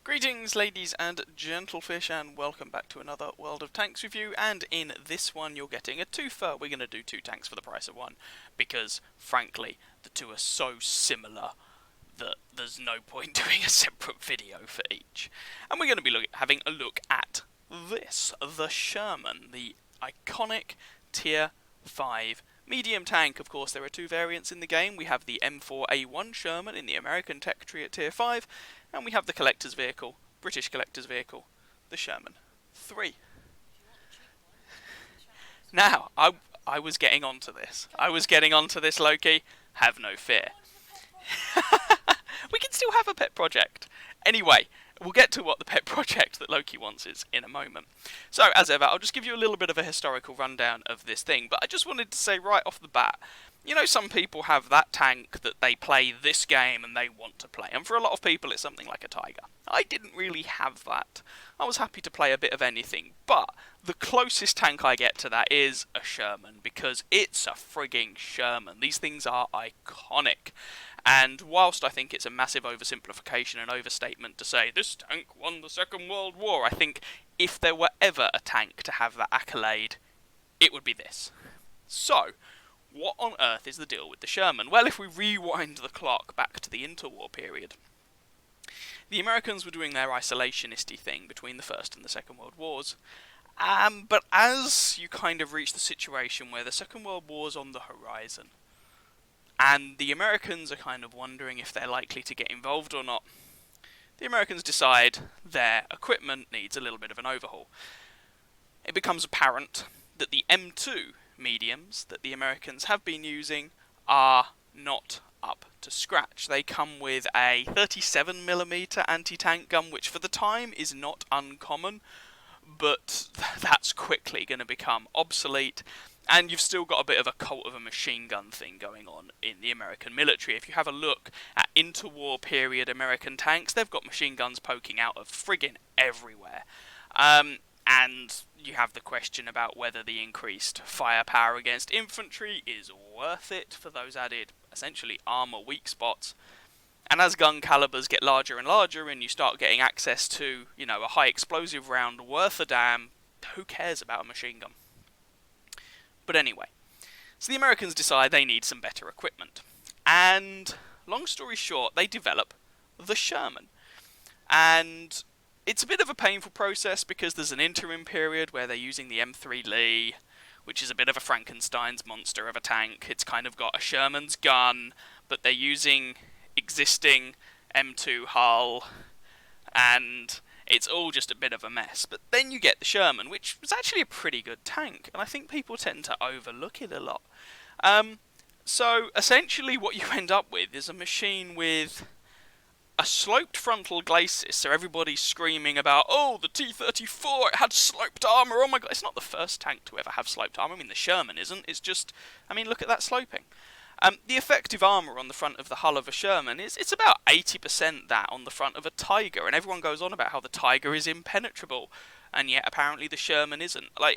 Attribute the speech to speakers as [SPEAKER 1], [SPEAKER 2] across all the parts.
[SPEAKER 1] Greetings ladies and gentlefish, and welcome back to another World of Tanks review, and in this one you're getting a twofer. We're going to do two tanks for the price of one, because frankly the two are so similar that there's no point doing a separate video for each. And we're going to be having a look at this, the Sherman, the iconic Tier 5 medium tank. Of course, there are two variants in the game. We have the M4A1 Sherman in the American tech tree at Tier 5, and we have the collector's vehicle, British collector's vehicle, the Sherman 3. Now, I was getting onto this. Loki. Have no fear. We can still have a pet project. Anyway, we'll get to what the pet project that Loki wants is in a moment. So, as ever, I'll just give you a little bit of a historical rundown of this thing, but I just wanted to say right off the bat, you know, some people have that tank that they play this game and they want to play, and for a lot of people it's something like a Tiger. I didn't really have that. I was happy to play a bit of anything, but the closest tank I get to that is a Sherman, because it's a frigging Sherman. These things are iconic. And whilst I think it's a massive oversimplification and overstatement to say this tank won the Second World War, I think if there were ever a tank to have that accolade, it would be this. So, what on earth is the deal with the Sherman? Well, if we rewind the clock back to the interwar period, the Americans were doing their isolationisty thing between the First and the Second World Wars. But as you kind of reach the situation where the Second World War's on the horizon, and the Americans are kind of wondering if they're likely to get involved or not, the Americans decide their equipment needs a little bit of an overhaul. It becomes apparent that the M2 mediums that the Americans have been using are not up to scratch. They come with a 37mm anti-tank gun, which for the time is not uncommon, but that's quickly going to become obsolete. And you've still got a bit of a cult of a machine gun thing going on in the American military. If you have a look at interwar period American tanks, they've got machine guns poking out of friggin' everywhere. And you have the question about whether the increased firepower against infantry is worth it for those added, essentially, armour weak spots. And as gun calibers get larger and larger and you start getting access to, you know, a high explosive round worth a damn, who cares about a machine gun? But anyway, so the Americans decide they need some better equipment. And, long story short, they develop the Sherman. And it's a bit of a painful process because there's an interim period where they're using the M3 Lee, which is a bit of a Frankenstein's monster of a tank. It's kind of got a Sherman's gun, but they're using existing M2 hull, and it's all just a bit of a mess. But then you get the Sherman, which was actually a pretty good tank, and I think people tend to overlook it a lot. So essentially what you end up with is a machine with a sloped frontal glacis, so everybody's screaming about, oh, the T-34, it had sloped armour, oh my god. It's not the first tank to ever have sloped armour. I mean, the Sherman isn't. It's just, I mean, look at that sloping. The effective armour on the front of the hull of a Sherman it's about 80% that on the front of a Tiger, and everyone goes on about how the Tiger is impenetrable, and yet apparently the Sherman isn't. Like,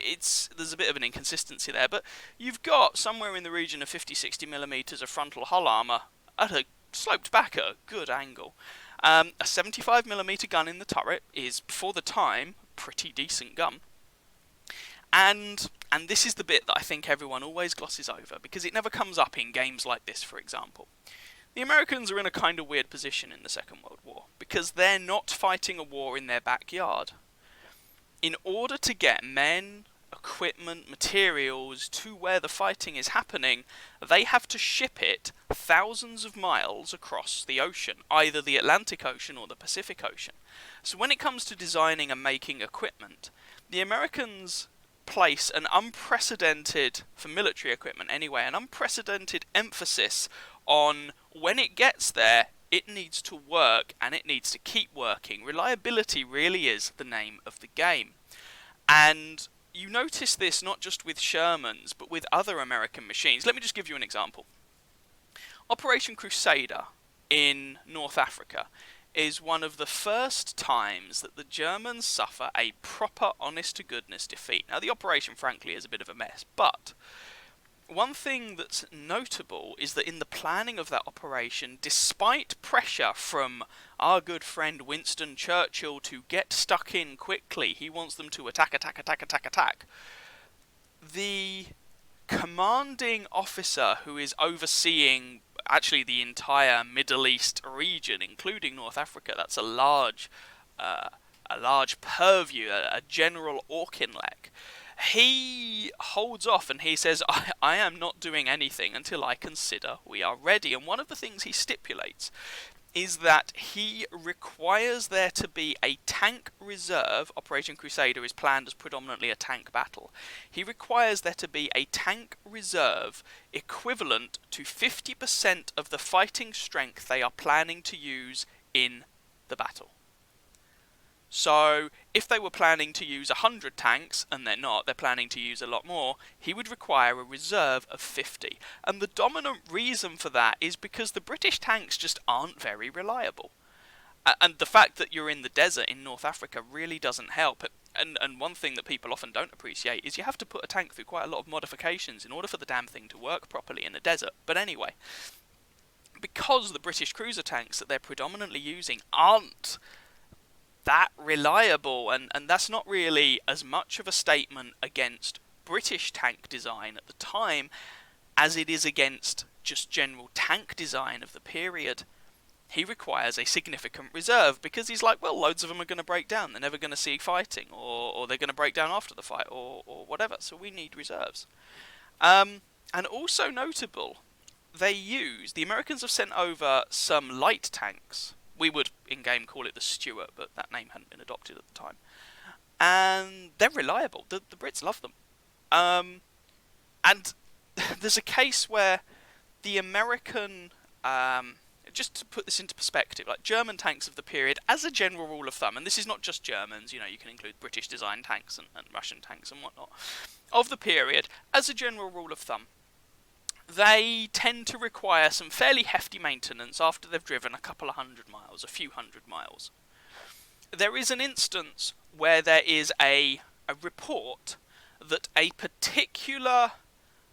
[SPEAKER 1] there's a bit of an inconsistency there, but you've got somewhere in the region of 50-60mm of frontal hull armour at a sloped back at a good angle. A 75mm gun in the turret is, for the time, a pretty decent gun. And this is the bit that I think everyone always glosses over, because it never comes up in games like this, for example. The Americans are in a kind of weird position in the Second World War, because they're not fighting a war in their backyard. In order to get men, equipment, materials to where the fighting is happening, they have to ship it thousands of miles across the ocean, either the Atlantic Ocean or the Pacific Ocean. So when it comes to designing and making equipment, the Americans place an unprecedented, for military equipment anyway, an unprecedented emphasis on when it gets there, it needs to work and it needs to keep working. Reliability really is the name of the game. And you notice this not just with Shermans, but with other American machines. Let me just give you an example. Operation Crusader in North Africa is one of the first times that the Germans suffer a proper honest-to-goodness defeat. Now, the operation, frankly, is a bit of a mess, but one thing that's notable is that in the planning of that operation, despite pressure from our good friend Winston Churchill to get stuck in quickly, he wants them to attack, attack, attack, attack, attack. The commanding officer who is overseeing actually the entire Middle East region, including North Africa, that's uh, a large purview, a General Auchinleck. He holds off and he says, I am not doing anything until I consider we are ready. And one of the things he stipulates is that he requires there to be a tank reserve. Operation Crusader is planned as predominantly a tank battle. He requires there to be a tank reserve equivalent to 50% of the fighting strength they are planning to use in the battle. So, if they were planning to use 100 tanks, and they're not, they're planning to use a lot more, he would require a reserve of 50. And the dominant reason for that is because the British tanks just aren't very reliable. And the fact that you're in the desert in North Africa really doesn't help. And one thing that people often don't appreciate is you have to put a tank through quite a lot of modifications in order for the damn thing to work properly in the desert. But anyway, because the British cruiser tanks that they're predominantly using aren't that reliable, and that's not really as much of a statement against British tank design at the time as it is against just general tank design of the period. He requires a significant reserve because he's like, well, loads of them are going to break down, they're never going to see fighting, or they're going to break down after the fight, or whatever, so we need reserves. And also notable, the Americans have sent over some light tanks. We would, in-game, call it the Stuart, but that name hadn't been adopted at the time. And they're reliable. The Brits love them. And there's a case where the American... just to put this into perspective, like German tanks of the period, as a general rule of thumb, and this is not just Germans, you can include British-designed tanks and Russian tanks and whatnot, of the period, as a general rule of thumb, they tend to require some fairly hefty maintenance after they've driven a couple of hundred miles, a few hundred miles. There is an instance where there is a report that a particular...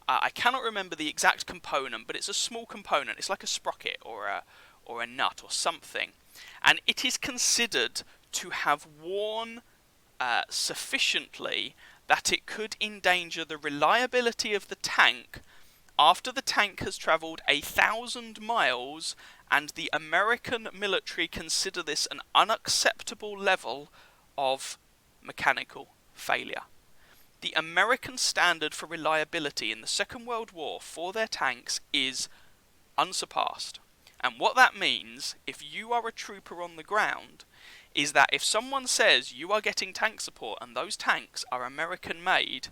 [SPEAKER 1] I cannot remember the exact component, but it's a small component. It's like a sprocket or a nut or something. And it is considered to have worn sufficiently that it could endanger the reliability of the tank after the tank has travelled 1,000 miles, and the American military consider this an unacceptable level of mechanical failure. The American standard for reliability in the Second World War for their tanks is unsurpassed. And what that means, if you are a trooper on the ground, is that if someone says you are getting tank support and those tanks are American made,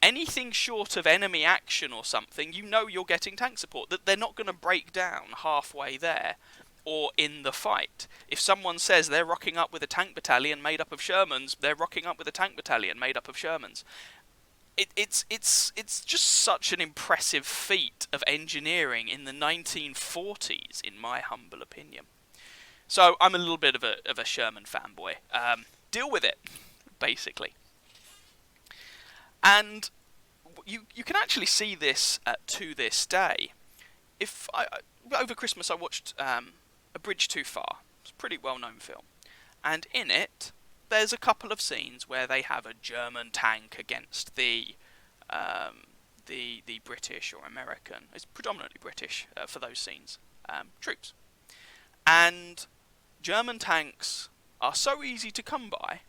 [SPEAKER 1] anything short of enemy action or something, you're getting tank support, that they're not going to break down halfway there or in the fight. If someone says they're rocking up with a tank battalion made up of Shermans, they're rocking up with a tank battalion made up of Shermans. It's just such an impressive feat of engineering in the 1940s, in my humble opinion. So I'm a little bit of a Sherman fanboy. Deal with it, basically. And you can actually see this to this day. Over Christmas I watched A Bridge Too Far. It's a pretty well-known film. And in it, there's a couple of scenes where they have a German tank against the British or American, it's predominantly British for those scenes, troops. And German tanks are so easy to come by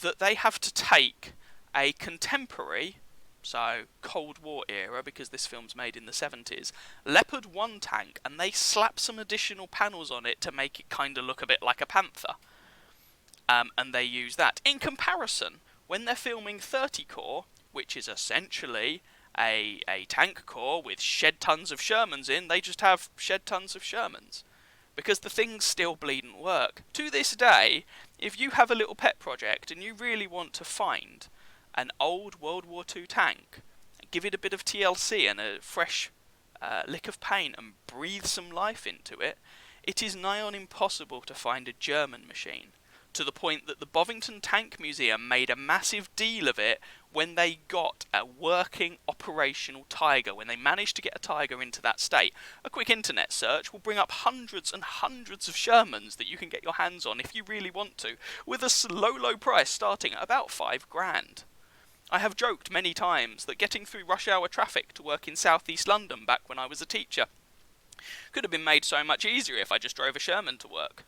[SPEAKER 1] that they have to take a contemporary, so Cold War era, because this film's made in the 70s, Leopard 1 tank, and they slap some additional panels on it to make it kind of look a bit like a Panther. And they use that. In comparison, when they're filming 30 Corps, which is essentially a tank corps with shed tons of Shermans in, they just have shed tons of Shermans. Because the things still bleedn't work. To this day, if you have a little pet project and you really want to find an old World War II tank, give it a bit of TLC and a fresh lick of paint and breathe some life into it, it is nigh on impossible to find a German machine. to the point that the Bovington Tank Museum made a massive deal of it when they got a working operational Tiger, when they managed to get a Tiger into that state. A quick internet search will bring up hundreds and hundreds of Shermans that you can get your hands on if you really want to, with a low price starting at about £5,000. I have joked many times that getting through rush hour traffic to work in South East London back when I was a teacher could have been made so much easier if I just drove a Sherman to work.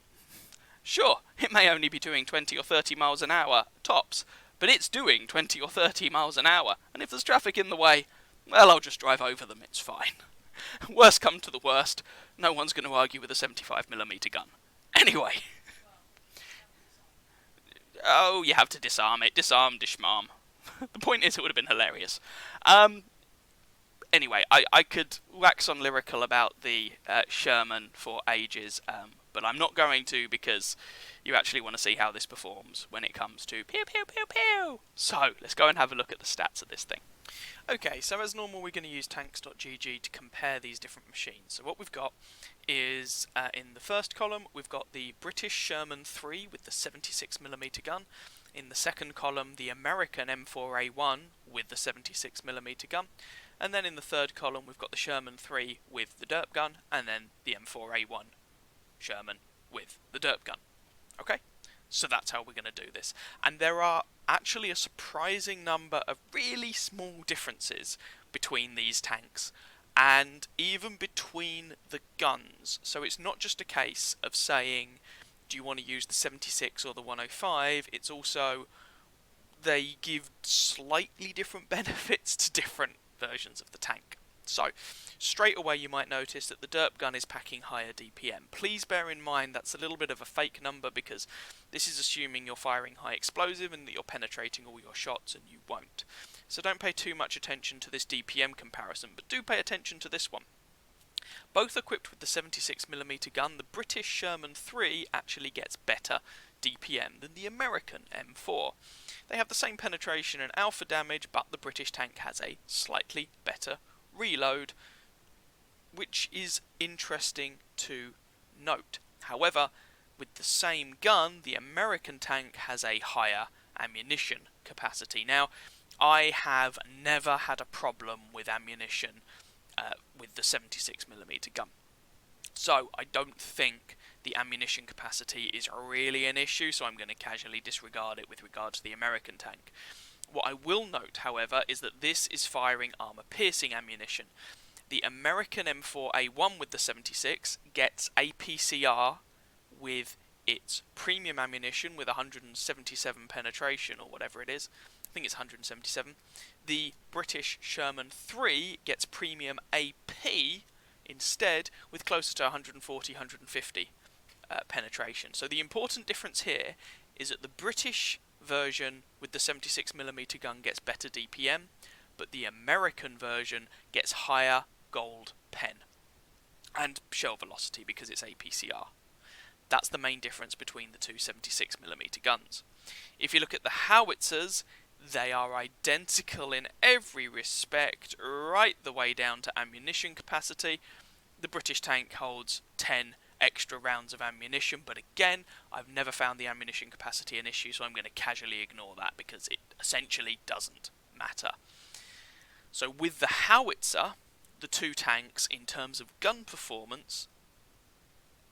[SPEAKER 1] Sure, it may only be doing 20 or 30 miles an hour, tops, but it's doing 20 or 30 miles an hour, and if there's traffic in the way, well, I'll just drive over them, it's fine. Worst come to the worst, no one's going to argue with a 75mm gun. Anyway. Oh, you have to disarm it. Disarm, dishmarm. The point is, it would have been hilarious. Anyway, I could wax on lyrical about the Sherman for ages, but I'm not going to, because you actually want to see how this performs when it comes to pew pew pew pew. So, let's go and have a look at the stats of this thing. Okay, so as normal we're going to use tanks.gg to compare these different machines. So what we've got is, in the first column, we've got the British Sherman 3 with the 76mm gun. In the second column, the American M4A1 with the 76mm gun. And then in the third column, we've got the Sherman 3 with the derp gun, and then the M4A1 Sherman with the derp gun. Okay? So that's how we're going to do this. And there are actually a surprising number of really small differences between these tanks, and even between the guns. So it's not just a case of saying, do you want to use the 76 or the 105? It's also, they give slightly different benefits to different versions of the tank. So, straight away you might notice that the derp gun is packing higher DPM. Please bear in mind that's a little bit of a fake number, because this is assuming you're firing high explosive and that you're penetrating all your shots, and you won't. So don't pay too much attention to this DPM comparison, but do pay attention to this one. Both equipped with the 76mm gun, the British Sherman 3 actually gets better DPM than the American M4. They have the same penetration and alpha damage, but the British tank has a slightly better reload, which is interesting to note. However, with the same gun, the American tank has a higher ammunition capacity. Now, I have never had a problem with ammunition with the 76mm gun. So, I don't think the ammunition capacity is really an issue, so I'm going to casually disregard it with regard to the American tank. What I will note, however, is that this is firing armour-piercing ammunition. The American M4A1 with the 76 gets APCR with its premium ammunition with 177 penetration, or whatever it is. I think it's 177. The British Sherman 3 gets premium AP instead with closer to 140, 150 penetration. So the important difference here is that the British version with the 76mm gun gets better DPM, but the American version gets higher gold pen and shell velocity because it's APCR. That's the main difference between the two 76mm guns. If you look at the howitzers, they are identical in every respect, right the way down to ammunition capacity. The British tank holds 10 extra rounds of ammunition, but again, I've never found the ammunition capacity an issue, so I'm going to casually ignore that because it essentially doesn't matter. So with the howitzer, the two tanks, in terms of gun performance,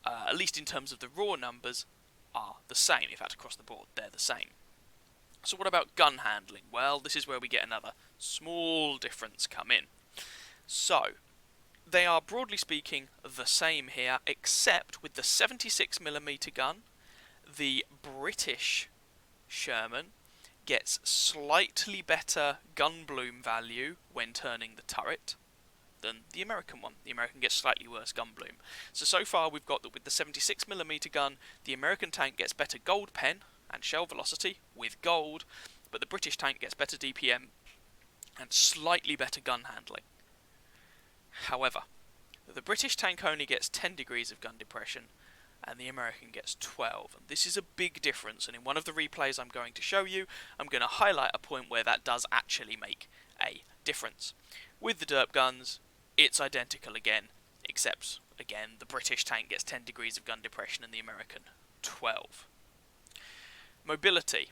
[SPEAKER 1] at least in terms of the raw numbers, are the same. In fact, across the board, they're the same. So what about gun handling? Well, this is where we get another small difference come in. So, they are broadly speaking the same here, except with the 76mm gun, the British Sherman gets slightly better gun bloom value when turning the turret than the American one. The American gets slightly worse gun bloom. So far we've got that with the 76mm gun, the American tank gets better gold pen and shell velocity with gold, but the British tank gets better DPM and slightly better gun handling. However, the British tank only gets 10 degrees of gun depression and the American gets 12. And this is a big difference, and in one of the replays I'm going to show you, I'm going to highlight a point where that does actually make a difference. With the derp guns, it's identical again, except, again, the British tank gets 10 degrees of gun depression and the American 12. Mobility,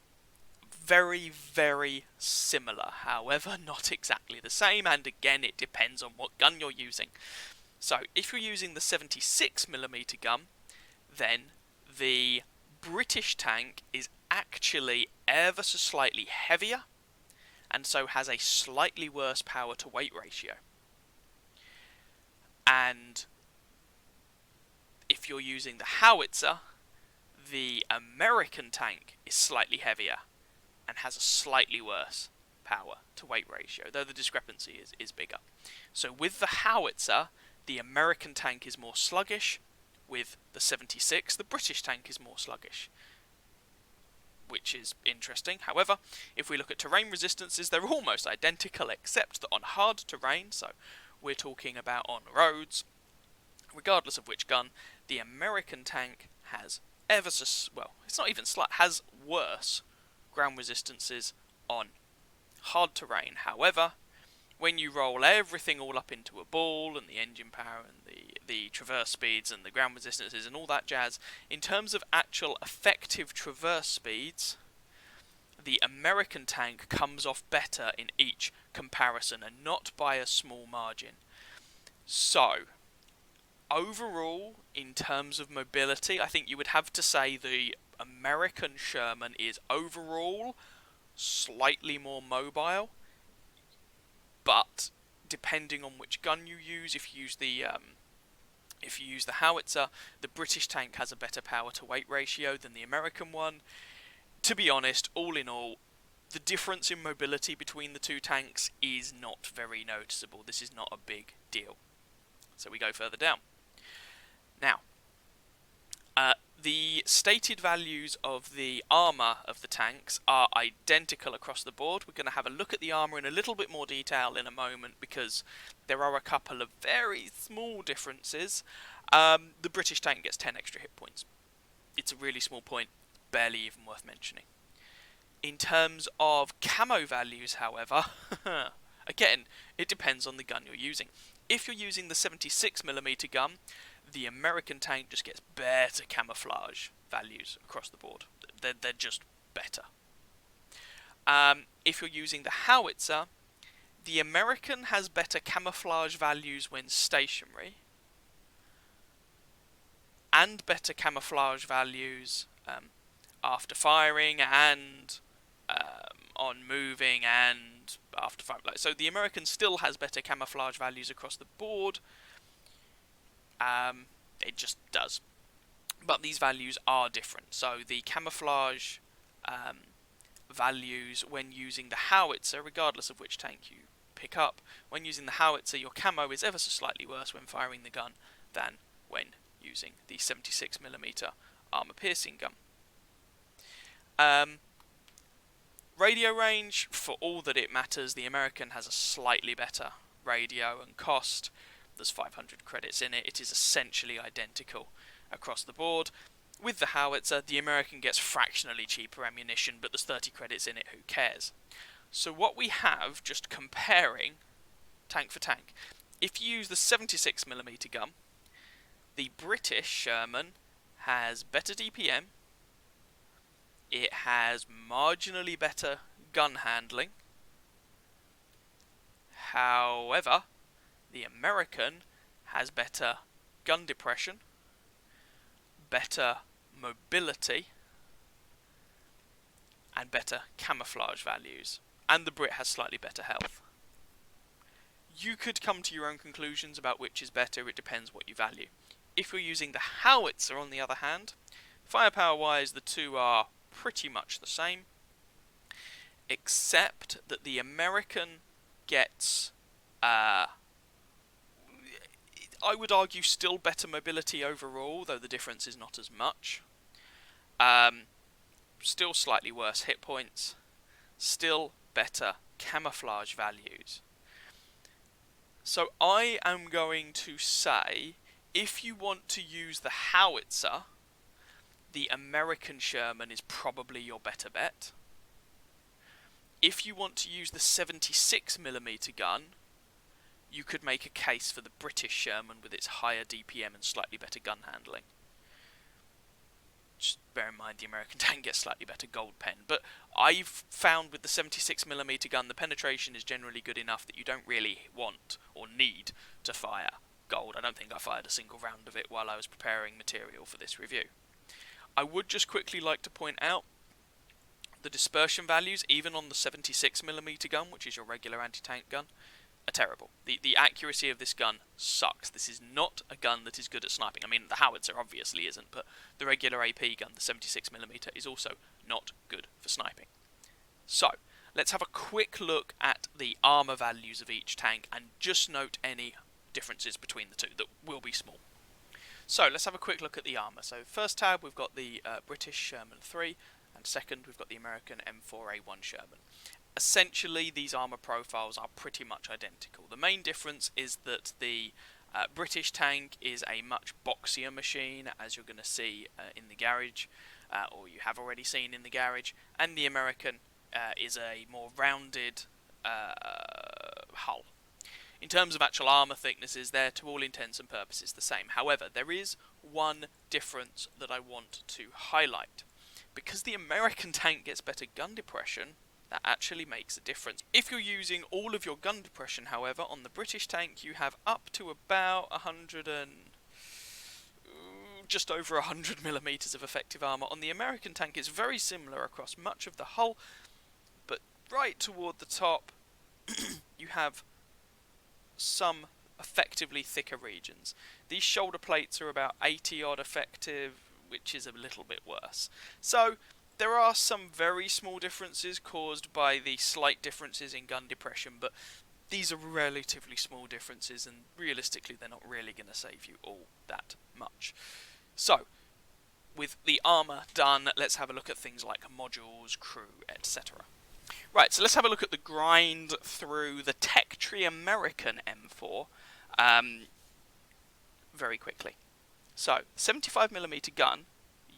[SPEAKER 1] very, very similar, however not exactly the same, and again it depends on what gun you're using. So if you're using the 76mm gun, then the British tank is actually ever so slightly heavier, and so has a slightly worse power to weight ratio. And if you're using the howitzer, the American tank is slightly heavier and has a slightly worse power to weight ratio, though the discrepancy is bigger. So with the howitzer, the American tank is more sluggish. With the 76, the British tank is more sluggish, which is interesting. However, if we look at terrain resistances, they're almost identical, except that on hard terrain, so we're talking about on roads, regardless of which gun, the American tank has it's not even slight, has worse ground resistances on hard terrain. However, when you roll everything all up into a ball, and the engine power and the traverse speeds and the ground resistances and all that jazz, in terms of actual effective traverse speeds, the American tank comes off better in each comparison, and not by a small margin. So, overall, in terms of mobility, I think you would have to say the American Sherman is overall slightly more mobile, but depending on which gun you use, if you use the howitzer, the British tank has a better power to weight ratio than the American one. To be honest, all in all, the difference in mobility between the two tanks is not very noticeable. This is not a big deal. So we go further down. Now, the stated values of the armour of the tanks are identical across the board. We're going to have a look at the armour in a little bit more detail in a moment, because there are a couple of very small differences. The British tank gets 10 extra hit points. It's a really small point, barely even worth mentioning. In terms of camo values, however, again, it depends on the gun you're using. If you're using the 76mm gun, the American tank just gets better camouflage values across the board. They're just better. If you're using the howitzer, the American has better camouflage values when stationary, and better camouflage values after firing, and on moving, and after firing. So the American still has better camouflage values across the board. It just does. But these values are different. So the camouflage values when using the howitzer, regardless of which tank you pick up, when using the howitzer, your camo is ever so slightly worse when firing the gun than when using the 76mm armour-piercing gun. Radio range, for all that it matters, the American has a slightly better radio and cost. There's 500 credits in it. It is essentially identical across the board. With the howitzer, the American gets fractionally cheaper ammunition, but there's 30 credits in it, who cares? So what we have, just comparing tank for tank, if you use the 76mm gun, the British Sherman has better DPM, it has marginally better gun handling. However, the American has better gun depression, better mobility, and better camouflage values. And the Brit has slightly better health. You could come to your own conclusions about which is better. It depends what you value. If you're using the howitzer, on the other hand, firepower-wise, the two are pretty much the same, except that the American gets I would argue still better mobility overall, though the difference is not as much. Still slightly worse hit points. Still better camouflage values. So I am going to say, if you want to use the howitzer, the American Sherman is probably your better bet. If you want to use the 76mm gun, you could make a case for the British Sherman with its higher DPM and slightly better gun handling. Just bear in mind the American tank gets slightly better gold pen, but I've found with the 76mm gun the penetration is generally good enough that you don't really want or need to fire gold. I don't think I fired a single round of it while I was preparing material for this review. I would just quickly like to point out the dispersion values, even on the 76mm gun, which is your regular anti-tank gun, are terrible. The accuracy of this gun sucks. This is not a gun that is good at sniping. I mean, the howitzer obviously isn't, but the regular AP gun, the 76mm, is also not good for sniping. So, let's have a quick look at the armour values of each tank and just note any differences between the two that will be small. So, let's have a quick look at the armour. So, first tab, we've got the British Sherman 3, and second, we've got the American M4A1 Sherman. Essentially, these armour profiles are pretty much identical. The main difference is that the British tank is a much boxier machine, as you're going to see in the garage, or you have already seen in the garage, and the American is a more rounded hull. In terms of actual armour thicknesses, they're to all intents and purposes the same. However, there is one difference that I want to highlight. Because the American tank gets better gun depression, that actually makes a difference. If you're using all of your gun depression, however, on the British tank, you have up to about just over 100mm of effective armour. On the American tank, it's very similar across much of the hull, but right toward the top, you have some effectively thicker regions. These shoulder plates are about 80 odd effective, which is a little bit worse. So there are some very small differences caused by the slight differences in gun depression, but these are relatively small differences, and realistically they're not really going to save you all that much. So, with the armour done, let's have a look at things like modules, crew, etc. Right, so let's have a look at the grind through the Tech Tree American M4 very quickly. So, 75mm gun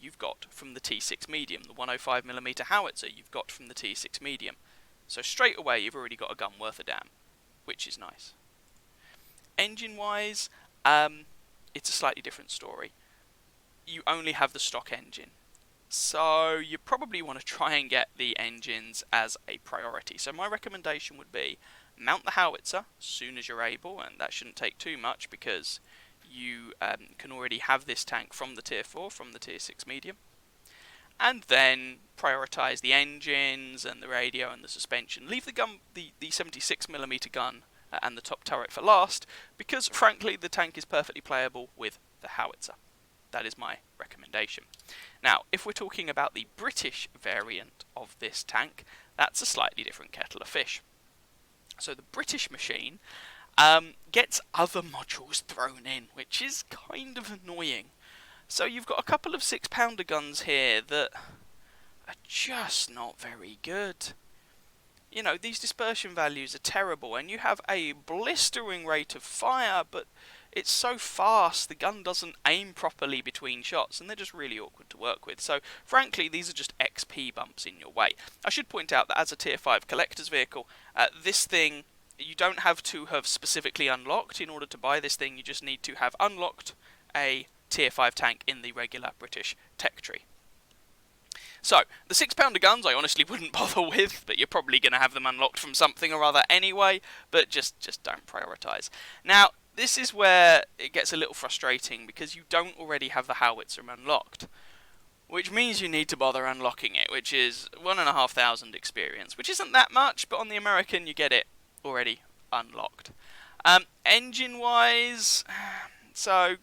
[SPEAKER 1] you've got from the T6 medium, the 105mm howitzer you've got from the T6 medium. So straight away you've already got a gun worth a damn, which is nice. Engine-wise, it's a slightly different story. You only have the stock engine, so you probably want to try and get the engines as a priority. So my recommendation would be mount the howitzer as soon as you're able, and that shouldn't take too much because you can already have this tank from the tier 4, from the tier 6 medium, and then prioritise the engines and the radio and the suspension. Leave the gun, the 76mm gun and the top turret for last, because frankly the tank is perfectly playable with the howitzer. That is my recommendation. Now, if we're talking about the British variant of this tank, that's a slightly different kettle of fish. So the British machine gets other modules thrown in, which is kind of annoying. So you've got a couple of 6-pounder guns here that are just not very good. You know, these dispersion values are terrible, and you have a blistering rate of fire, but it's so fast the gun doesn't aim properly between shots, and they're just really awkward to work with. So frankly, these are just XP bumps in your way. I should point out that as a tier 5 collector's vehicle, this thing you don't have to have specifically unlocked in order to buy this thing. You just need to have unlocked a tier 5 tank in the regular British tech tree. So, the 6-pounder guns I honestly wouldn't bother with, but you're probably going to have them unlocked from something or other anyway, but just don't prioritise. Now, this is where it gets a little frustrating, because you don't already have the howitzer unlocked, which means you need to bother unlocking it, which is 1,500 experience, which isn't that much, but on the American you get it already unlocked. Engine-wise, so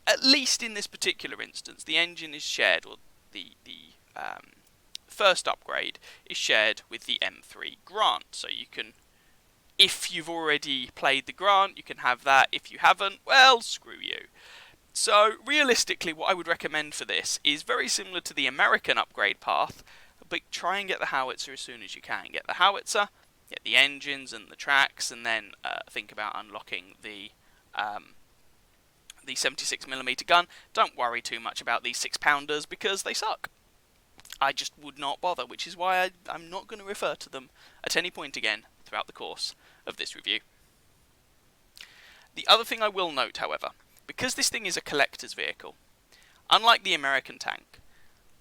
[SPEAKER 1] at least in this particular instance, the engine is shared, or the first upgrade is shared with the M3 Grant. So you can, if you've already played the Grant, you can have that. If you haven't, well, screw you. So realistically, what I would recommend for this is very similar to the American upgrade path, but try and get the howitzer as soon as you can. Get the howitzer, get the engines and the tracks, and then think about unlocking the 76mm gun. Don't worry too much about these 6-pounders because they suck. I just would not bother, which is why I'm not going to refer to them at any point again throughout the course of this review. The other thing I will note, however, because this thing is a collector's vehicle, Unlike the American tank,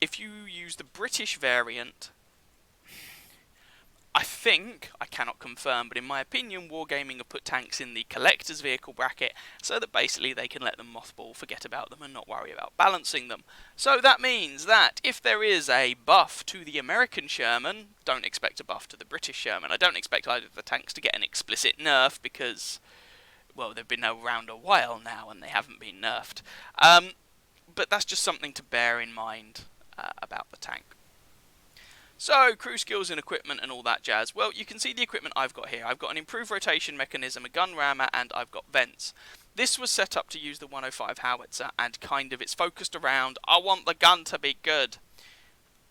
[SPEAKER 1] if you use the British variant, I think, I cannot confirm, but in my opinion, Wargaming have put tanks in the collector's vehicle bracket so that basically they can let them mothball, forget about them, and not worry about balancing them. So that means that if there is a buff to the American Sherman, don't expect a buff to the British Sherman. I don't expect either of the tanks to get an explicit nerf because, well, they've been around a while now and they haven't been nerfed. But that's just something to bear in mind about the tank. So, crew skills and equipment and all that jazz. Well, you can see the equipment I've got here. I've got an improved rotation mechanism, a gun rammer, and I've got vents. This was set up to use the 105 howitzer, and kind of it's focused around, I want the gun to be good.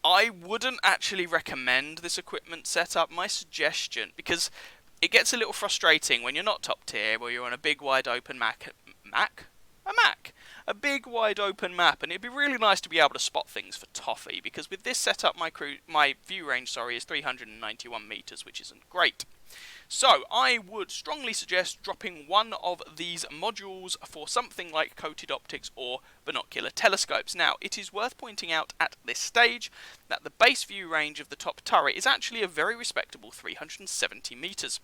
[SPEAKER 1] I wouldn't actually recommend this equipment setup. My suggestion, because it gets a little frustrating when you're not top tier, where you're on a big wide open a big wide open map, and it'd be really nice to be able to spot things for toffee, because with this setup my view range is 391 meters, which isn't great. So I would strongly suggest dropping one of these modules for something like coated optics or binocular telescopes. Now, it is worth pointing out at this stage that the base view range of the top turret is actually a very respectable 370 meters.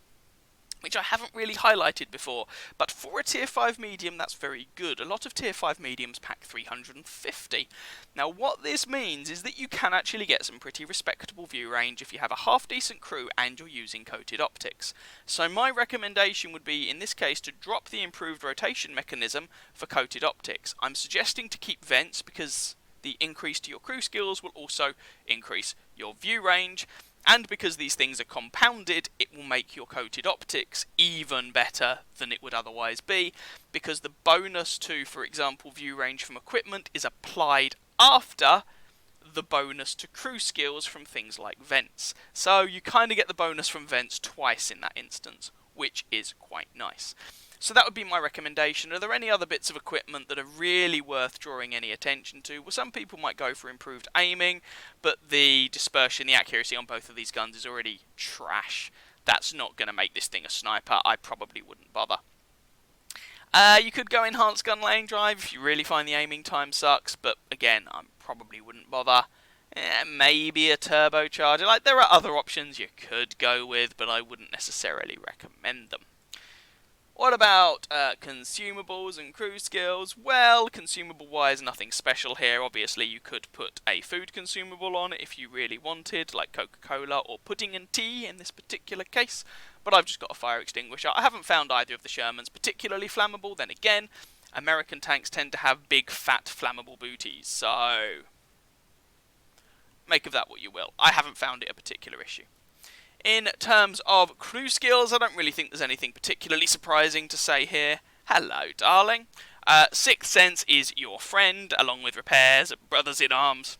[SPEAKER 1] Which I haven't really highlighted before, but for a tier 5 medium that's very good. A lot of tier 5 mediums pack 350. Now what this means is that you can actually get some pretty respectable view range if you have a half decent crew and you're using coated optics. So my recommendation would be in this case to drop the improved rotation mechanism for coated optics. I'm suggesting to keep vents because the increase to your crew skills will also increase your view range. And because these things are compounded, it will make your coated optics even better than it would otherwise be, because the bonus to, for example, view range from equipment is applied after the bonus to crew skills from things like vents. So you kind of get the bonus from vents twice in that instance, which is quite nice. So that would be my recommendation. Are there any other bits of equipment that are really worth drawing any attention to? Well, some people might go for improved aiming, but the dispersion, the accuracy on both of these guns is already trash. That's not going to make this thing a sniper. I probably wouldn't bother. You could go enhanced gun lane drive if you really find the aiming time sucks, but again, I probably wouldn't bother. Maybe a turbocharger. Like, there are other options you could go with, but I wouldn't necessarily recommend them. What about consumables and crew skills? Well, consumable-wise, nothing special here. Obviously, you could put a food consumable on if you really wanted, like Coca-Cola or pudding and tea in this particular case. But I've just got a fire extinguisher. I haven't found either of the Shermans particularly flammable. Then again, American tanks tend to have big, fat, flammable booties. So, make of that what you will. I haven't found it a particular issue. In terms of crew skills, I don't really think there's anything particularly surprising to say here. Hello, darling. Sixth Sense is your friend, along with repairs, brothers in arms.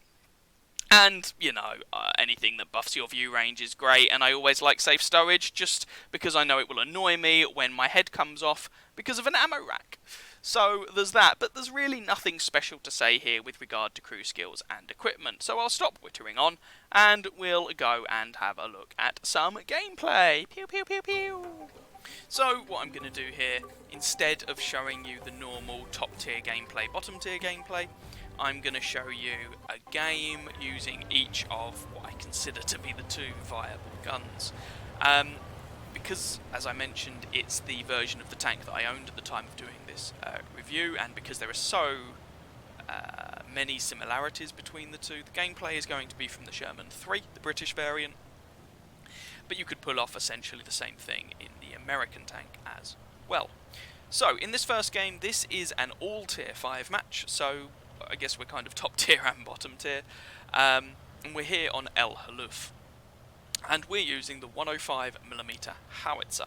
[SPEAKER 1] And, you know, anything that buffs your view range is great, and I always like safe stowage, just because I know it will annoy me when my head comes off because of an ammo rack. So there's that, but there's really nothing special to say here with regard to crew skills and equipment. So I'll stop whittering on, and we'll go and have a look at some gameplay. Pew pew pew pew! So what I'm going to do here, instead of showing you the normal top tier gameplay, bottom tier gameplay, I'm going to show you a game using each of what I consider to be the two viable guns. Because, as I mentioned, it's the version of the tank that I owned at the time of doing this review, and because there are so many similarities between the two, the gameplay is going to be from the Sherman 3, the British variant, but you could pull off essentially the same thing in the American tank as well. So, in this first game, this is an all tier 5 match, so I guess we're kind of top tier and bottom tier, and we're here on El Haluf. And we're using the 105mm howitzer.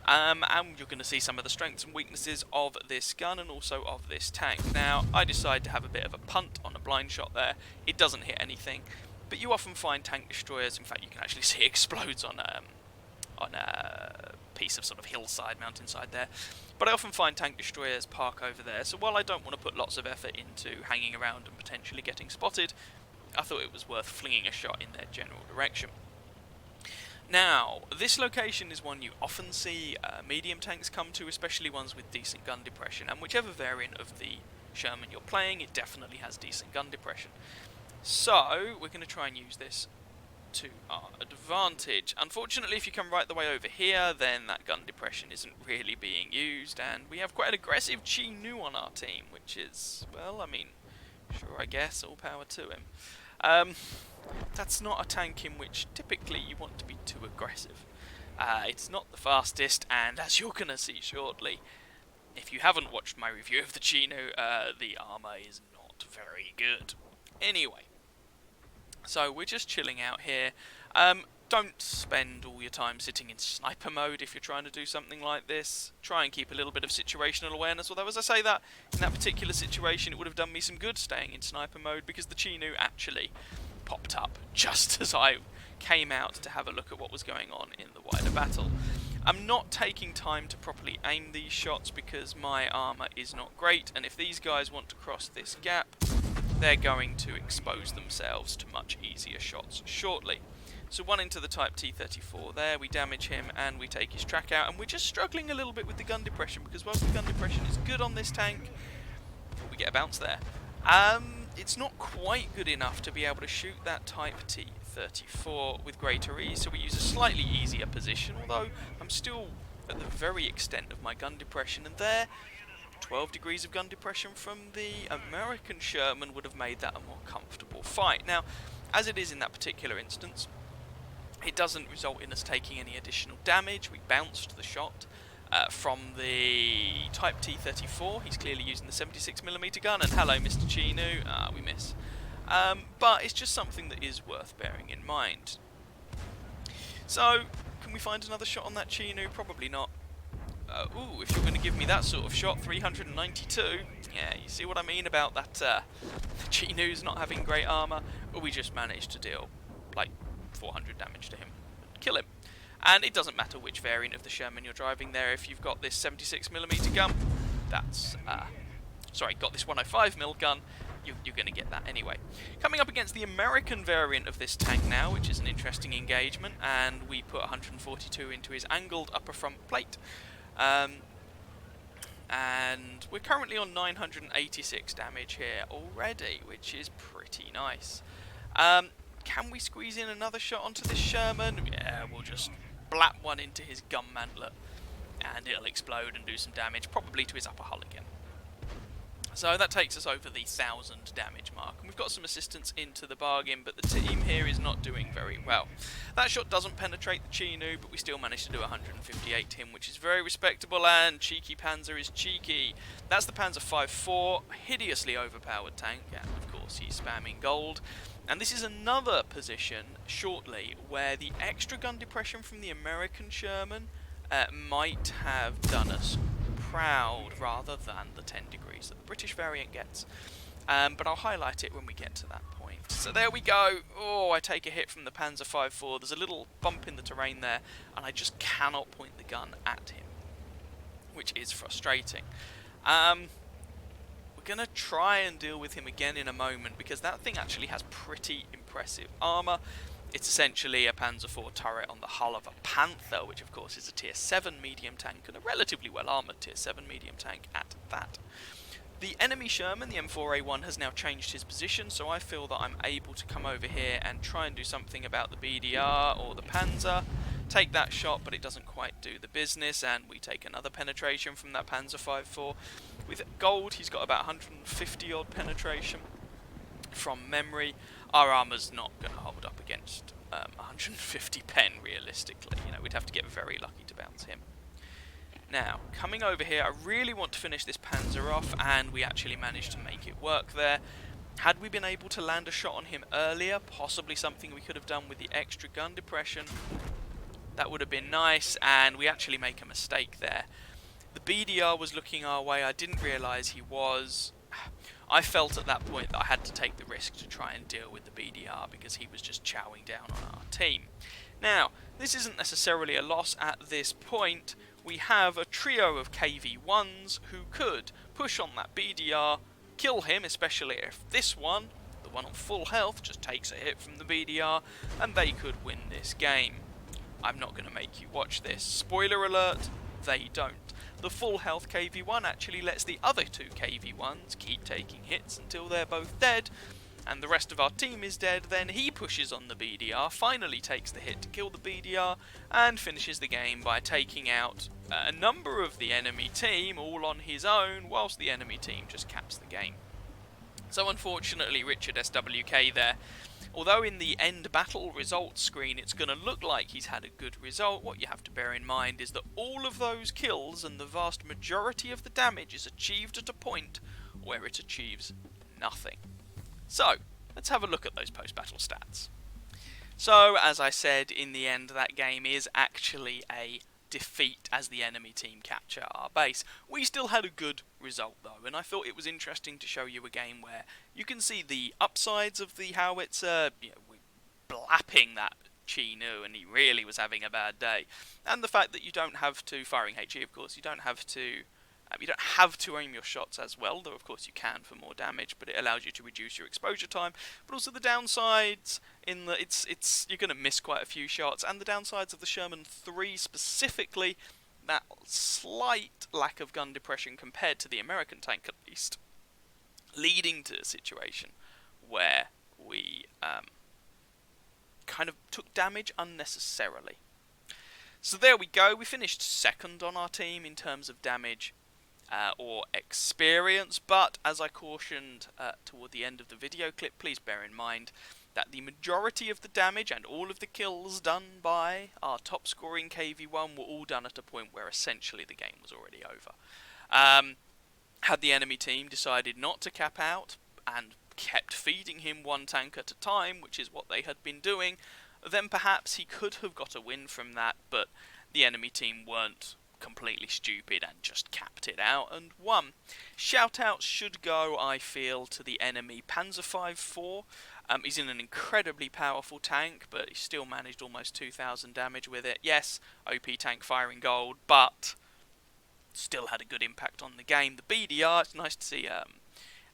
[SPEAKER 1] And you're going to see some of the strengths and weaknesses of this gun and also of this tank. Now, I decided to have a bit of a punt on a blind shot there. It doesn't hit anything, but you often find tank destroyers, in fact you can actually see it explodes on a piece of sort of hillside, mountainside there. But I often find tank destroyers park over there, so while I don't want to put lots of effort into hanging around and potentially getting spotted, I thought it was worth flinging a shot in their general direction. Now, this location is one you often see medium tanks come to, especially ones with decent gun depression, and whichever variant of the Sherman you're playing, it definitely has decent gun depression. So we're going to try and use this to our advantage. Unfortunately, if you come right the way over here, then that gun depression isn't really being used, and we have quite an aggressive Chi Nu on our team, which is, well, I mean, sure, I guess, all power to him. That's not a tank in which typically you want to be too aggressive. It's not the fastest, and as you're going to see shortly, if you haven't watched my review of the Chi Nu, the armour is not very good. Anyway, so we're just chilling out here. Don't spend all your time sitting in sniper mode if you're trying to do something like this. Try and keep a little bit of situational awareness, although as I say that, in that particular situation it would have done me some good staying in sniper mode, because the Chi Nu actually popped up just as I came out to have a look at what was going on in the wider battle. I'm not taking time to properly aim these shots because my armour is not great, and if these guys want to cross this gap, they're going to expose themselves to much easier shots shortly. So one into the Type T-34 there, we damage him and we take his track out, and we're just struggling a little bit with the gun depression, because whilst the gun depression is good on this tank, we get a bounce there. It's not quite good enough to be able to shoot that Type T-34 with greater ease, so we use a slightly easier position, although I'm still at the very extent of my gun depression, and there 12 degrees of gun depression from the American Sherman would have made that a more comfortable fight. Now, as it is in that particular instance, it doesn't result in us taking any additional damage. We bounced the shot from the Type T-34. He's clearly using the 76mm gun, and hello Mr. Chi Nu, we miss. But it's just something that is worth bearing in mind. So, can we find another shot on that Chi Nu? Probably not. Ooh, if you're going to give me that sort of shot, 392. Yeah, you see what I mean about that Chi Nu's not having great armour? But we just managed to deal, like, 400 damage to him. Kill him. And it doesn't matter which variant of the Sherman you're driving there. If you've got this 76mm gun, that's... sorry, got this 105mm gun, you're going to get that anyway. Coming up against the American variant of this tank now, which is an interesting engagement, and we put 142 into his angled upper front plate. And we're currently on 986 damage here already, which is pretty nice. Can we squeeze in another shot onto this Sherman? Yeah, we'll just blap one into his gun mantlet, and it'll explode and do some damage, probably to his upper hull again. So that takes us over the 1000 damage mark, and we've got some assistance into the bargain, but the team here is not doing very well. That shot doesn't penetrate the Chi Nu, but we still managed to do 158 to him, which is very respectable, and cheeky Panzer is cheeky. That's the Panzer 5.4, hideously overpowered tank, and of course he's spamming gold. And this is another position, shortly, where the extra gun depression from the American Sherman might have done us proud rather than the 10 degrees that the British variant gets. But I'll highlight it when we get to that point. So there we go. Oh, I take a hit from the Panzer 5.4. There's a little bump in the terrain there, and I just cannot point the gun at him, which is frustrating. We're going to try and deal with him again in a moment, because that thing actually has pretty impressive armour. It's essentially a Panzer IV turret on the hull of a Panther, which of course is a tier 7 medium tank, and a relatively well armoured tier 7 medium tank at that. The enemy Sherman, the M4A1, has now changed his position, so I feel that I'm able to come over here and try and do something about the BDR or the Panzer. Take that shot, but it doesn't quite do the business, and we take another penetration from that Panzer 5.4. With gold, he's got about 150 odd penetration from memory. Our armour's not going to hold up against 150 pen, realistically. You know, we'd have to get very lucky to bounce him. Now, coming over here, I really want to finish this Panzer off, and we actually managed to make it work there. Had we been able to land a shot on him earlier, possibly something we could have done with the extra gun depression, that would have been nice, and we actually make a mistake there. The BDR was looking our way. I didn't realise he was. I felt at that point that I had to take the risk to try and deal with the BDR, because he was just chowing down on our team. Now, this isn't necessarily a loss at this point. We have a trio of KV-1s who could push on that BDR, kill him, especially if this one, the one on full health, just takes a hit from the BDR, and they could win this game. I'm not going to make you watch this. Spoiler alert, they don't. the full health KV-1 actually lets the other two KV-1s keep taking hits until they're both dead, and the rest of our team is dead. Then he pushes on the BDR, finally takes the hit to kill the BDR, and finishes the game by taking out a number of the enemy team all on his own, whilst the enemy team just caps the game. So unfortunately, Richard SWK there, although in the end battle results screen it's going to look like he's had a good result, what you have to bear in mind is that all of those kills and the vast majority of the damage is achieved at a point where it achieves nothing. So, let's have a look at those post-battle stats. So, as I said, in the end that game is actually a defeat as the enemy team capture our base. We still had a good result though, and I thought it was interesting to show you a game where you can see the upsides of the howitzer, we're blapping that Chi-Nu and he really was having a bad day, and the fact that you don't have to, firing HE of course, you don't have to aim your shots as well, though of course you can for more damage, but it allows you to reduce your exposure time. But also the downsides in that you're going to miss quite a few shots, and the downsides of the Sherman 3 specifically, that slight lack of gun depression compared to the American tank at least, leading to a situation where we kind of took damage unnecessarily. So there we go, we finished second on our team in terms of damage or experience, but as I cautioned toward the end of the video clip, please bear in mind that the majority of the damage and all of the kills done by our top scoring KV-1 were all done at a point where essentially the game was already over. Had the enemy team decided not to cap out and kept feeding him one tank at a time, which is what they had been doing, then perhaps he could have got a win from that, but the enemy team weren't completely stupid and just capped it out and won. Shoutouts should go, I feel, to the enemy Panzer V-4. He's in an incredibly powerful tank, but he still managed almost 2,000 damage with it. Yes, OP tank firing gold, but still had a good impact on the game. The BDR, it's nice to see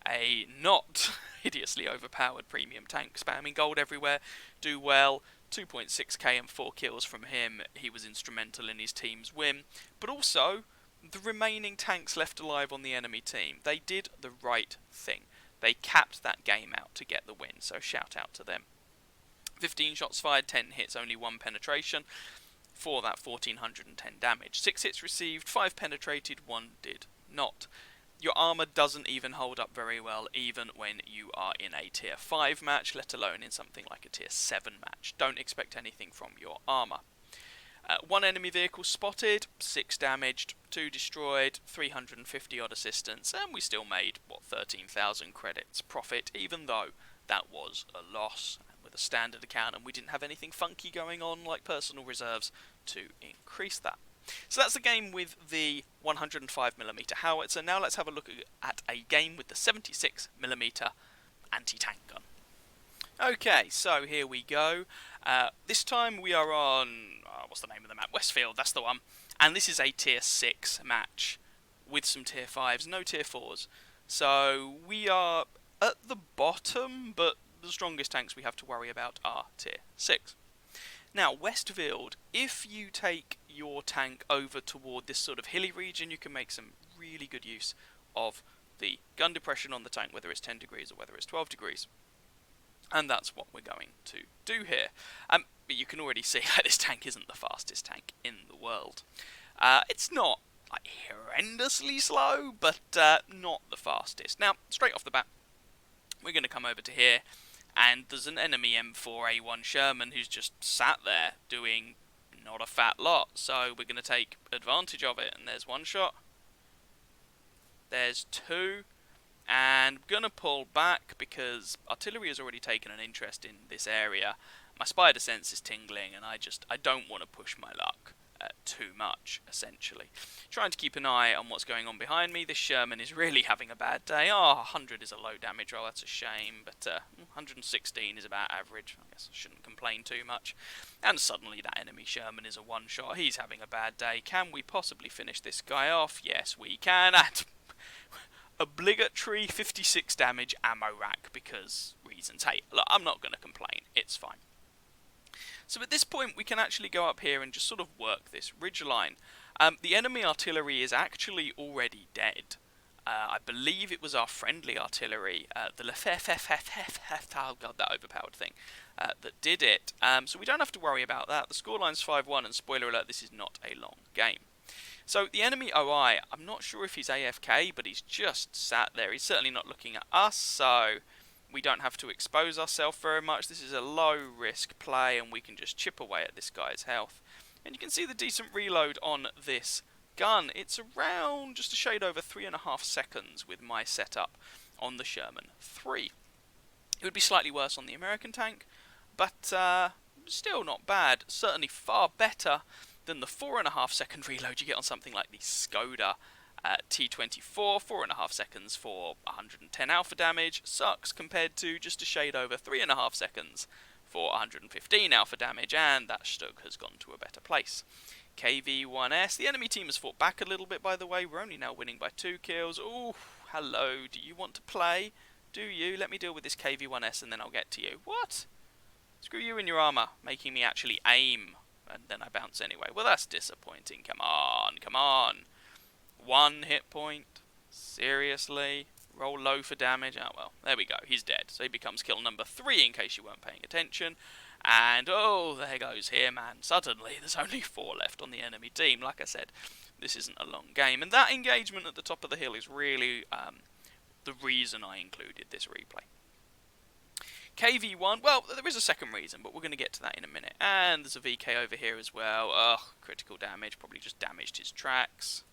[SPEAKER 1] a not hideously overpowered premium tank spamming gold everywhere do well. 2.6k and 4 kills from him. He was instrumental in his team's win, but also the remaining tanks left alive on the enemy team. They did the right thing. They capped that game out to get the win, so shout out to them. 15 shots fired, 10 hits, only 1 penetration. For that 1410 damage. 6 hits received, 5 penetrated, 1 did not. Your armour doesn't even hold up very well, even when you are in a tier 5 match, let alone in something like a tier 7 match. Don't expect anything from your armour. 1 enemy vehicle spotted, 6 damaged, 2 destroyed, 350 odd assistance, and we still made, 13,000 credits profit, even though that was a loss. And with a standard account, and we didn't have anything funky going on like personal reserves to increase that. So that's the game with the 105mm howitzer. Now let's have a look at a game with the 76mm anti-tank gun. Okay, so here we go. This time we are on, what's the name of the map? Westfield, that's the one. And this is a tier 6 match with some tier 5s, no tier 4s. So we are at the bottom, but the strongest tanks we have to worry about are tier 6. Now, Westfield, if you take your tank over toward this sort of hilly region, you can make some really good use of the gun depression on the tank, whether it's 10 degrees or whether it's 12 degrees. And that's what we're going to do here. But you can already see that this tank isn't the fastest tank in the world. It's not like horrendously slow, but not the fastest. Now, straight off the bat, we're going to come over to here. And there's an enemy M4A1 Sherman who's just sat there doing not a fat lot. So we're going to take advantage of it. And there's 1 shot. There's 2. And I'm going to pull back because artillery has already taken an interest in this area. My spider sense is tingling and I don't want to push my luck too much, essentially. Trying to keep an eye on what's going on behind me. This Sherman is really having a bad day. 100 is a low damage roll, that's a shame, but 116 is about average. I guess I shouldn't complain too much. And suddenly that enemy Sherman is a 1-shot. He's having a bad day. Can we possibly finish this guy off? Yes, we can. At obligatory 56 damage ammo rack because reasons. Hey, look, I'm not going to complain. It's fine. So at this point we can actually go up here and just sort of work this ridgeline. The enemy artillery is actually already dead. I believe it was our friendly artillery, the oh god, that overpowered thing, that did it. So we don't have to worry about that. The scoreline's 5-1, and spoiler alert, this is not a long game. So the enemy OI, I'm not sure if he's AFK, but he's just sat there. He's certainly not looking at us, so we don't have to expose ourselves very much. This is a low risk play, and we can just chip away at this guy's health. And you can see the decent reload on this gun. It's around just a shade over 3.5 seconds with my setup on the Sherman 3. It would be slightly worse on the American tank, but still not bad. Certainly far better than the 4.5 second reload you get on something like the Skoda T24. 4.5 seconds for 110 alpha damage sucks compared to just a shade over 3.5 seconds for 115 alpha damage, and that Stug has gone to a better place. KV1S, the enemy team has fought back a little bit, by the way. We're only now winning by 2 kills. Ooh, hello, do you want to play? Do you? Let me deal with this KV1S and then I'll get to you. What? Screw you and your armor, making me actually aim, and then I bounce anyway. Well, that's disappointing. Come on, come on. 1 hit point? Seriously? Roll low for damage? Oh, well, there we go. He's dead. So he becomes kill number 3, in case you weren't paying attention. And, oh, there goes here, man. Suddenly, there's only 4 left on the enemy team. Like I said, this isn't a long game. And that engagement at the top of the hill is really the reason I included this replay. KV1, well, there is a second reason, but we're going to get to that in a minute. And there's a VK over here as well. Ugh, critical damage. Probably just damaged his tracks.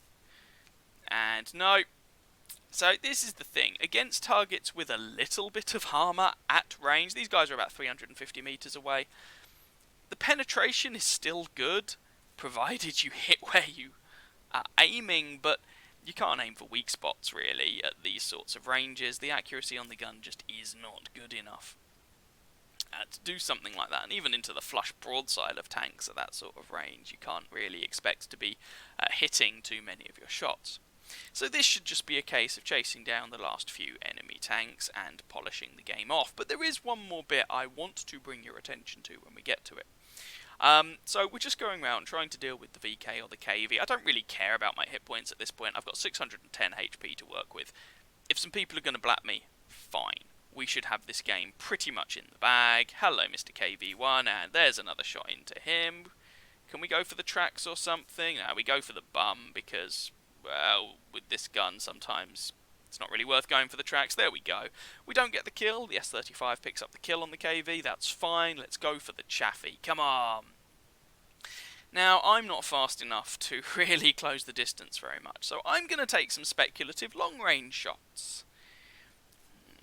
[SPEAKER 1] And, no. So this is the thing, against targets with a little bit of armor at range, these guys are about 350 meters away, the penetration is still good, provided you hit where you are aiming, but you can't aim for weak spots really at these sorts of ranges. The accuracy on the gun just is not good enough to do something like that, and even into the flush broadside of tanks at that sort of range, you can't really expect to be hitting too many of your shots. So this should just be a case of chasing down the last few enemy tanks and polishing the game off. But there is one more bit I want to bring your attention to when we get to it. So we're just going around trying to deal with the VK or the KV. I don't really care about my hit points at this point. I've got 610 HP to work with. If some people are going to blat me, fine. We should have this game pretty much in the bag. Hello, Mr. KV1, and there's another shot into him. Can we go for the tracks or something? No, we go for the bum because, well, with this gun sometimes it's not really worth going for the tracks. There we go. We don't get the kill. The S35 picks up the kill on the KV. That's fine. Let's go for the Chaffee. Come on. Now, I'm not fast enough to really close the distance very much, so I'm going to take some speculative long-range shots.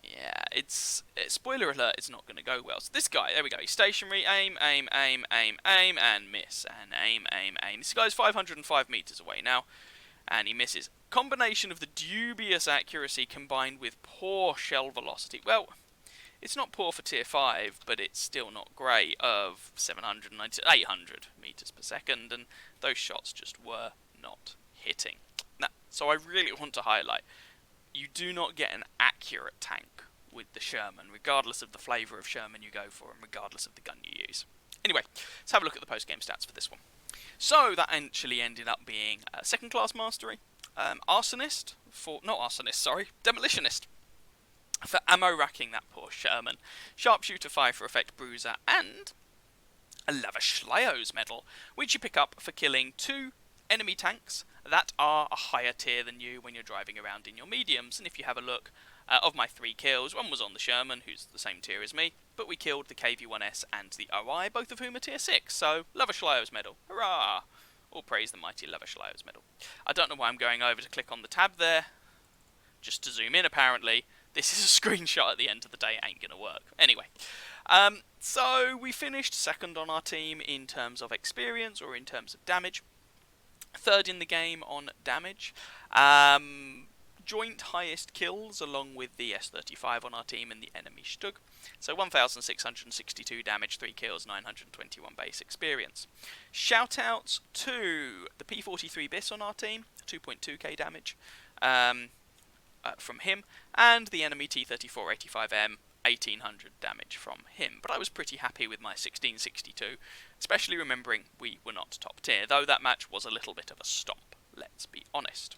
[SPEAKER 1] Yeah, it's spoiler alert, it's not going to go well. So this guy, there we go, he's stationary, aim, aim, aim, aim, aim, and miss, and aim, aim, aim. This guy's 505 meters away now, and he misses. Combination of the dubious accuracy combined with poor shell velocity. Well, it's not poor for tier 5, but it's still not great, of 800 meters per second, and those shots just were not hitting. Now, so I really want to highlight, you do not get an accurate tank with the Sherman, regardless of the flavour of Sherman you go for and regardless of the gun you use. Anyway, let's have a look at the post-game stats for this one. So that actually ended up being second class mastery, arsonist for, not arsonist, sorry, demolitionist for ammo racking that poor Sherman, sharpshooter 5 for effect bruiser, and a Lavashlios medal, which you pick up for killing 2 enemy tanks that are a higher tier than you when you're driving around in your mediums. And if you have a look, of my 3 kills, one was on the Sherman, who's the same tier as me, but we killed the KV1S and the OI, both of whom are tier 6, so Lavashlios medal, hurrah! All praise the mighty Lavashlios medal. I don't know why I'm going over to click on the tab there, just to zoom in apparently. This is a screenshot at the end of the day, it ain't gonna work. Anyway, so we finished second on our team in terms of experience, or in terms of damage. Third in the game on damage. Joint highest kills along with the S35 on our team and the enemy Stug. So 1,662 damage, 3 kills, 921 base experience. Shoutouts to the P43 Biss on our team, 2.2k damage from him, and the enemy T3485M, 1800 damage from him, but I was pretty happy with my 1662, especially remembering we were not top tier, though that match was a little bit of a stomp, let's be honest.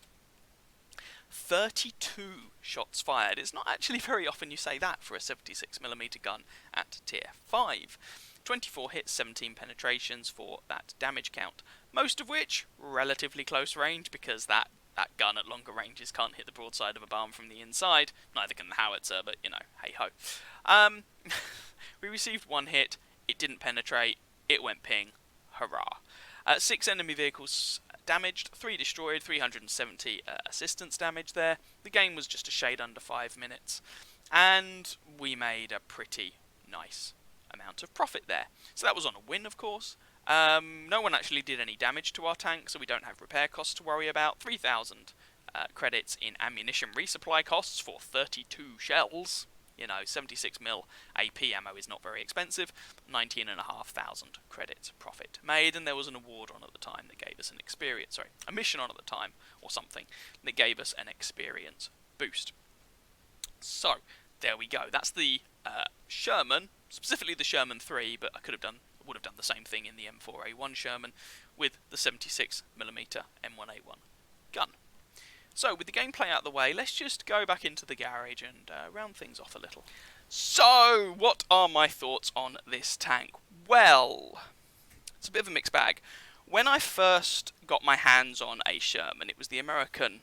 [SPEAKER 1] 32 shots fired. It's not actually very often you say that for a 76mm gun at tier 5. 24 hits, 17 penetrations for that damage count, most of which relatively close range, because that gun at longer ranges can't hit the broadside of a barn from the inside. Neither can the howitzer, but, you know, hey-ho. We received 1 hit, it didn't penetrate, it went ping, hurrah. 6 enemy vehicles damaged, 3 destroyed, 370 assistance damage there. The game was just a shade under 5 minutes, and we made a pretty nice amount of profit there. So that was on a win, of course. No one actually did any damage to our tank, so we don't have repair costs to worry about. 3,000 credits in ammunition resupply costs for 32 shells. You know, 76mm AP ammo is not very expensive. 19,500 credits profit made, and there was an award on at the time that gave us an experience, a mission on at the time, or something, that gave us an experience boost. So, there we go. That's the Sherman, specifically the Sherman 3, but I would have done the same thing in the M4A1 Sherman with the 76mm M1A1 gun. So, with the gameplay out of the way, let's just go back into the garage and round things off a little. So, what are my thoughts on this tank? Well, it's a bit of a mixed bag. When I first got my hands on a Sherman, it was the American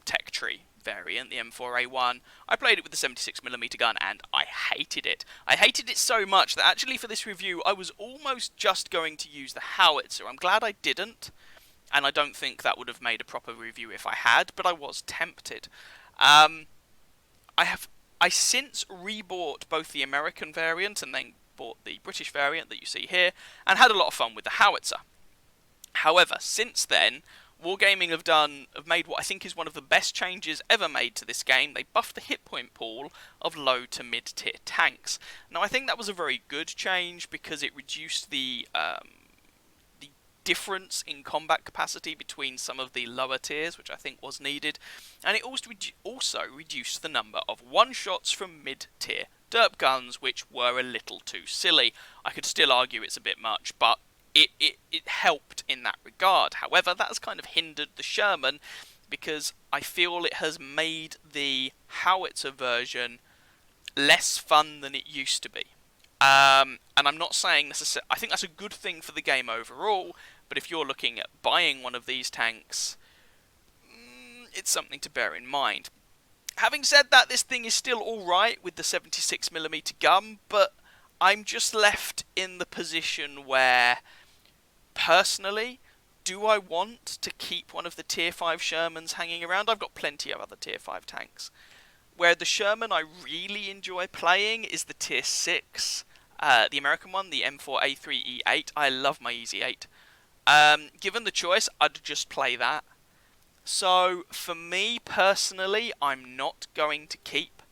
[SPEAKER 1] tech tree variant, the M4A1. I played it with the 76mm gun and I hated it. I hated it so much that actually for this review I was almost just going to use the howitzer. I'm glad I didn't, and I don't think that would have made a proper review if I had, but I was tempted. I since rebought both the American variant and then bought the British variant that you see here, and had a lot of fun with the howitzer. However, since then, Wargaming have made what I think is one of the best changes ever made to this game. They buffed the hit point pool of low to mid tier tanks. Now I think that was a very good change because it reduced the difference in combat capacity between some of the lower tiers, which I think was needed, and it also reduced the number of one-shots from mid-tier derp guns, which were a little too silly. I could still argue it's a bit much, but it helped in that regard. However, that has kind of hindered the Sherman, because I feel it has made the howitzer version less fun than it used to be. And I'm not saying necessarily, I think that's a good thing for the game overall, but if you're looking at buying one of these tanks, it's something to bear in mind. Having said that, this thing is still alright with the 76mm gun, but I'm just left in the position where, personally, do I want to keep one of the tier 5 Shermans hanging around? I've got plenty of other tier 5 tanks. Where the Sherman I really enjoy playing is the tier 6, the American one, the M4A3E8. I love my Easy 8. Given the choice, I'd just play that. So, for me, personally, I'm not going to keep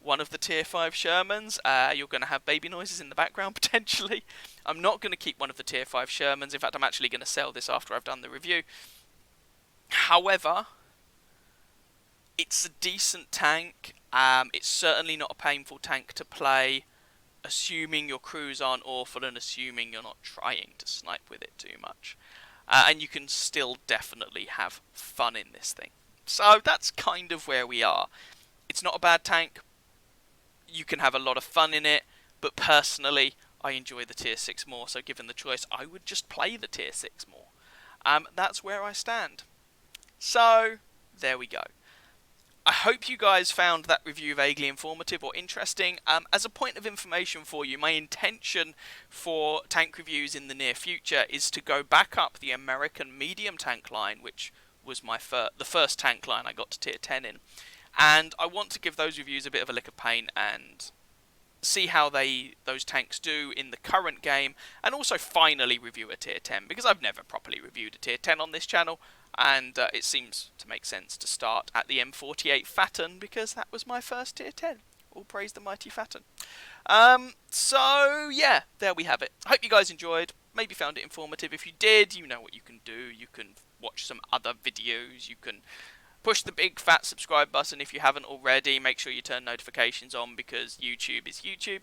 [SPEAKER 1] one of the tier 5 Shermans. You're going to have baby noises in the background, potentially. I'm not going to keep one of the tier 5 Shermans. In fact, I'm actually going to sell this after I've done the review. However, it's a decent tank. It's certainly not a painful tank to play, assuming your crews aren't awful and assuming you're not trying to snipe with it too much. And you can still definitely have fun in this thing. So that's kind of where we are. It's not a bad tank. You can have a lot of fun in it, but personally, I enjoy the tier 6 more, so given the choice, I would just play the tier 6 more. That's where I stand. So, there we go. I hope you guys found that review vaguely informative or interesting. As a point of information for you, my intention for tank reviews in the near future is to go back up the American medium tank line, which was the first tank line I got to tier 10 in. And I want to give those reviews a bit of a lick of paint and see how those tanks do in the current game, and also finally review a tier 10, because I've never properly reviewed a tier 10 on this channel. And it seems to make sense to start at the M48 Fatten, because that was my first tier 10. All praise the mighty Fatten. So, yeah, there we have it. I hope you guys enjoyed. Maybe found it informative. If you did, you know what you can do. You can watch some other videos. You can Push the big fat subscribe button if you haven't already. Make sure you turn notifications on because YouTube is YouTube.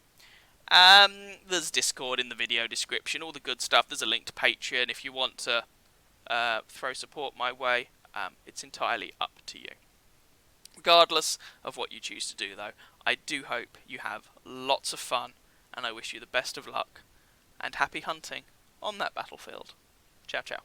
[SPEAKER 1] There's Discord in the video description, all the good stuff. There's a link to Patreon if you want to throw support my way. It's entirely up to you. Regardless of what you choose to do, though, I do hope you have lots of fun, and I wish you the best of luck and happy hunting on that battlefield. Ciao, ciao.